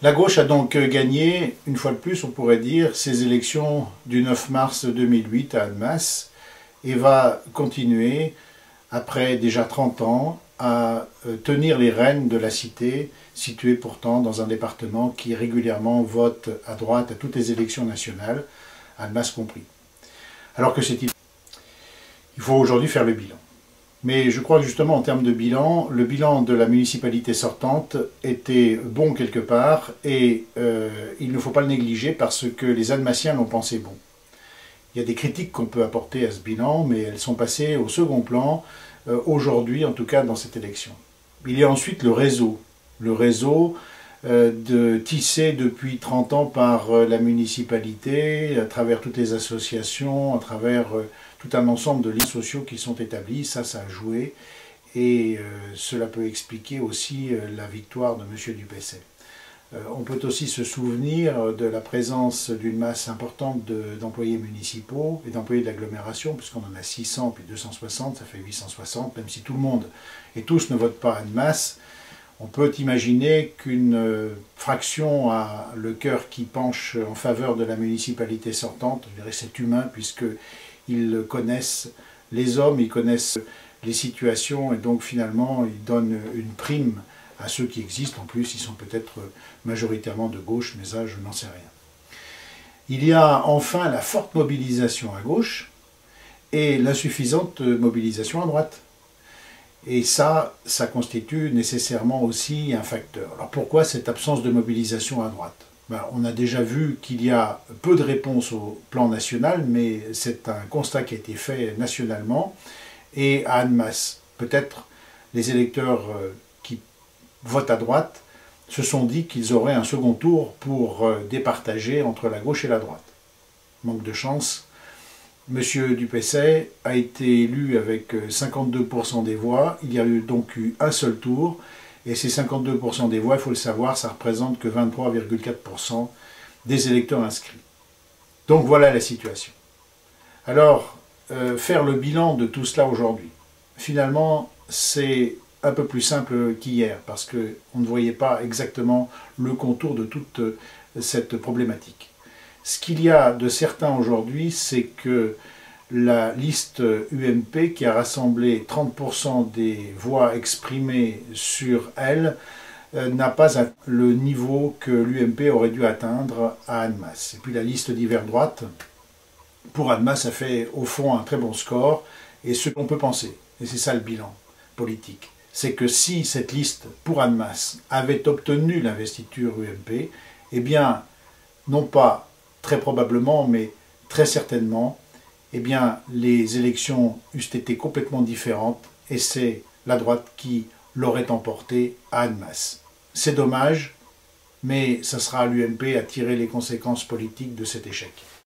La gauche a donc gagné, une fois de plus, on pourrait dire, ces élections du 9 mars 2008 à Annemasse et va continuer, après déjà 30 ans, à tenir les rênes de la cité, située pourtant dans un département qui régulièrement vote à droite à toutes les élections nationales, Annemasse compris. Alors que c'est il faut aujourd'hui faire le bilan. Mais je crois que justement en termes de bilan, le bilan de la municipalité sortante était bon quelque part et il ne faut pas le négliger parce que les Annemassiens l'ont pensé bon. Il y a des critiques qu'on peut apporter à ce bilan, mais elles sont passées au second plan, aujourd'hui en tout cas dans cette élection. Il y a ensuite le réseau tissé depuis 30 ans par la municipalité, à travers toutes les associations, à travers tout un ensemble de liens sociaux qui sont établis. Ça a joué et cela peut expliquer aussi la victoire de M. Dupeysset. On peut aussi se souvenir de la présence d'une masse importante d'employés municipaux et d'employés de l'agglomération, puisqu'on en a 600 puis 260, ça fait 860, même si tout le monde et tous ne votent pas en masse. On peut imaginer qu'une fraction a le cœur qui penche en faveur de la municipalité sortante. Je dirais que c'est humain puisqu'ils connaissent les hommes, ils connaissent les situations et donc finalement ils donnent une prime à ceux qui existent. En plus, ils sont peut-être majoritairement de gauche, mais ça, je n'en sais rien. Il y a enfin la forte mobilisation à gauche et l'insuffisante mobilisation à droite. Et ça constitue nécessairement aussi un facteur. Alors pourquoi cette absence de mobilisation à droite? On a déjà vu qu'il y a peu de réponses au plan national, mais c'est un constat qui a été fait nationalement. Et à Annemasse, peut-être les électeurs qui votent à droite se sont dit qu'ils auraient un second tour pour départager entre la gauche et la droite. Manque de chance. M. Dupeysset a été élu avec 52% des voix. Il y a donc eu un seul tour. Et ces 52% des voix, il faut le savoir, ça représente que 23,4% des électeurs inscrits. Donc voilà la situation. Alors, faire le bilan de tout cela aujourd'hui, finalement, c'est un peu plus simple qu'hier, parce qu'on ne voyait pas exactement le contour de toute cette problématique. Ce qu'il y a de certain aujourd'hui, c'est que la liste UMP, qui a rassemblé 30% des voix exprimées sur elle, n'a pas le niveau que l'UMP aurait dû atteindre à Annemasse. Et puis la liste d'hiver droite, pour Annemasse, a fait au fond un très bon score, et ce qu'on peut penser, et c'est ça le bilan politique, c'est que si cette liste pour Annemasse avait obtenu l'investiture UMP, eh bien, non pas très probablement, mais très certainement, eh bien, les élections eussent été complètement différentes et c'est la droite qui l'aurait emporté à Annemasse. C'est dommage, mais ça sera à l'UMP à tirer les conséquences politiques de cet échec.